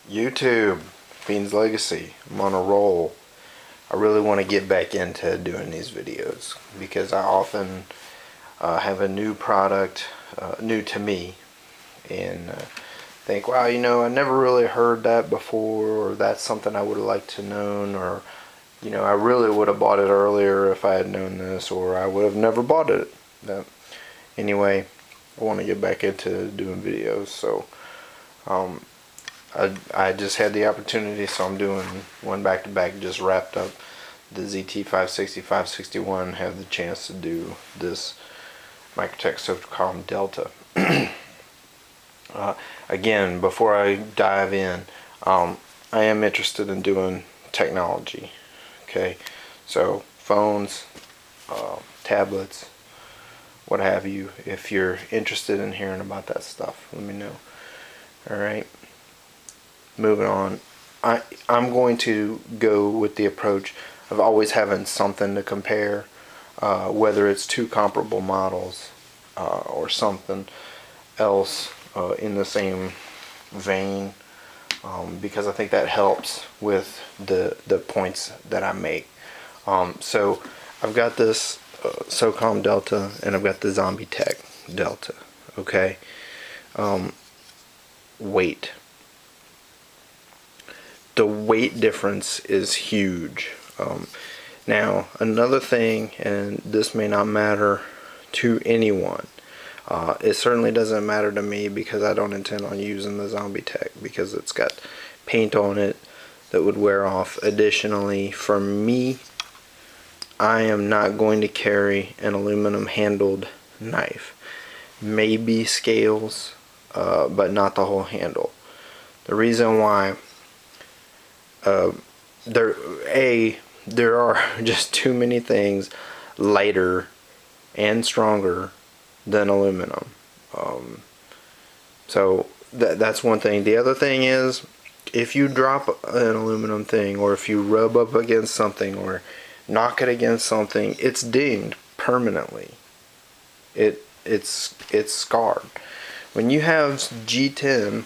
YouTube, Fiend's Legacy. I'm on a roll. I really want to get back into doing these videos because I often have a new product, new to me, and think, wow, I never really heard that before, or that's something I would have liked to known, or I really would have bought it earlier if I had known this, or I would have never bought it. Anyway, I want to get back into doing videos, so I just had the opportunity, so I'm doing one back to back. Just wrapped up the ZT 560, 561. Have the chance to do this Microtech SOCOM Delta. Again, before I dive in, I am interested in doing technology. Okay, so phones, tablets, what have you. If you're interested in hearing about that stuff, let me know. Alright, moving on. I'm going to go with the approach of always having something to compare, whether it's two comparable models or something else in the same vein, because I think that helps with the points that I make. So I've got this SOCOM Delta, and I've got the Zombietech Delta. Okay, weight. The weight difference is huge. Now, another thing, and this may not matter to anyone. It certainly doesn't matter to me because I don't intend on using the Zombietech because it's got paint on it that would wear off. Additionally, for me, I am not going to carry an aluminum handled knife. Maybe scales, but not the whole handle. The reason why, there are just too many things lighter and stronger than aluminum. So that's one thing. The other thing is, if you drop an aluminum thing, or if you rub up against something or knock it against something, it's dinged permanently. It's scarred. When you have G10,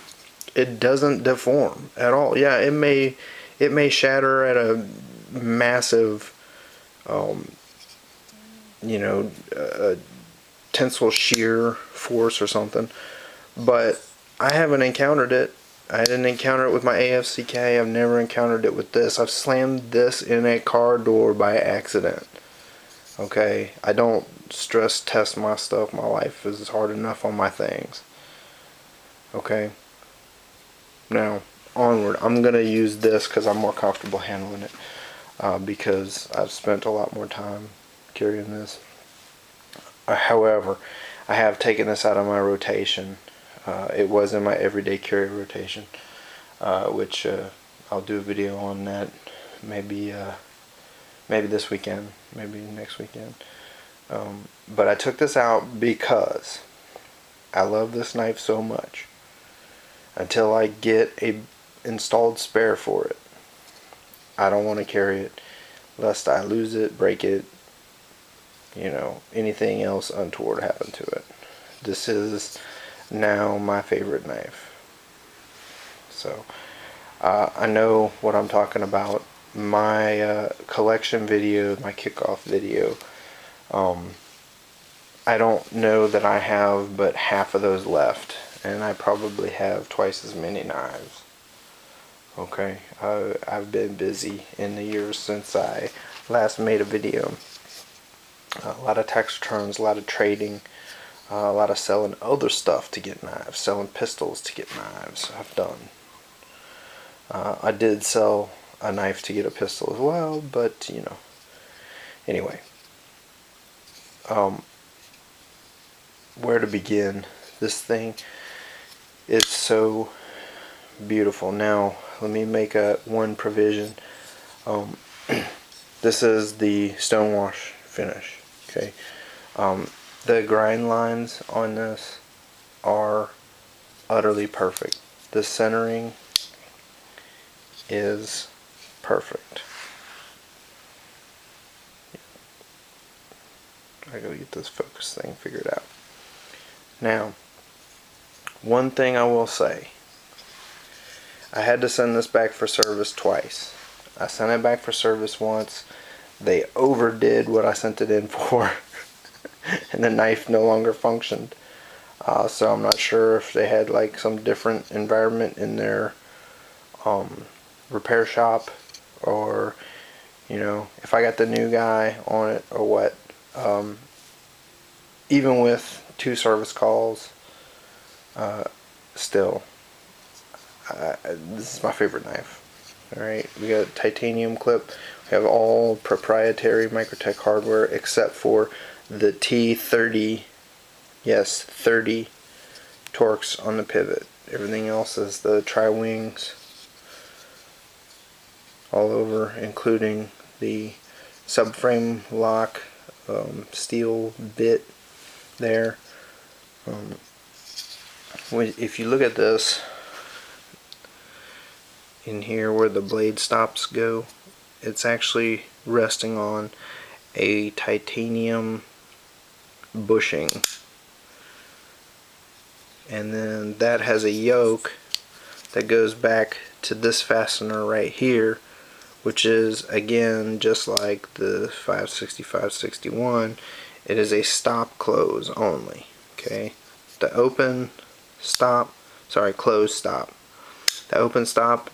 it doesn't deform at all. Yeah, it may shatter at a massive tensile shear force or something, but I haven't encountered it. I didn't encounter it with my AFCK. I've never encountered it with this. I've slammed this in a car door by accident. Okay, I don't stress test my stuff. My life is hard enough on my things. Okay, now onward. I'm gonna use this because I'm more comfortable handling it, because I've spent a lot more time carrying this. However, I have taken this out of my rotation. It was in my everyday carry rotation, which I'll do a video on that maybe this weekend, maybe next weekend. But I took this out because I love this knife so much. Until I get a installed spare for it, I don't want to carry it lest I lose it, break it, anything else untoward happen to it. This is now my favorite knife. So I know what I'm talking about. My collection video, my kickoff video, I don't know that I have but half of those left, and I probably have twice as many knives. Okay, I've been busy in the years since I last made a video. A lot of tax returns, a lot of trading, a lot of selling other stuff to get knives, selling pistols to get knives. I've done. I did sell a knife to get a pistol as well, but anyway. Where to begin? This thing is so beautiful. Now, let me make one provision. This is the stonewash finish. Okay, the grind lines on this are utterly perfect. The centering is perfect. I gotta get this focus thing figured out. Now, one thing I will say, I had to send this back for service twice. I sent it back for service once. They overdid what I sent it in for, and the knife no longer functioned. So I'm not sure if they had like some different environment in their repair shop, or if I got the new guy on it or what. Even with 2 service calls, still, this is my favorite knife. Alright, we got a titanium clip. We have all proprietary Microtech hardware except for the T30, yes, 30 Torx on the pivot. Everything else is the tri-wings all over, including the subframe lock steel bit there. If you look at this in here where the blade stops go, it's actually resting on a titanium bushing, and then that has a yoke that goes back to this fastener right here, which is again just like the 560 561. It is a stop close only. Okay, the open stop, sorry, close stop. The open stop,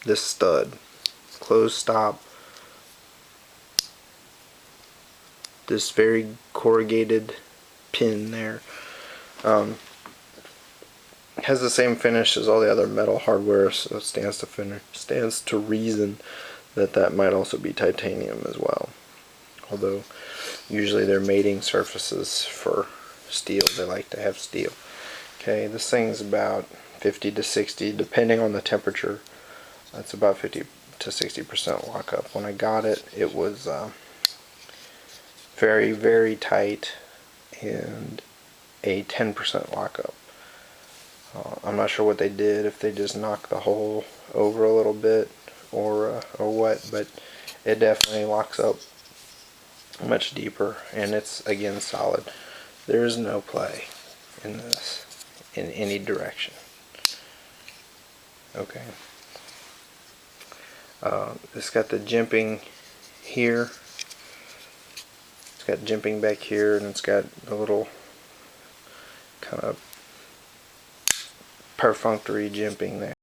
this stud. Close stop, this very corrugated pin there. Has the same finish as all the other metal hardware, so it stands to reason that that might also be titanium as well. Although usually they're mating surfaces for steel, they like to have steel. Okay, this thing's about 50 to 60, depending on the temperature. That's about 50 to 60% lockup. When I got it, it was very, very tight and a 10% lockup. I'm not sure what they did, if they just knocked the hole over a little bit or what, but it definitely locks up much deeper, and it's again solid. There is no play in this in any direction. Okay. It's got the jimping here. It's got jimping back here, and it's got a little kind of perfunctory jimping there.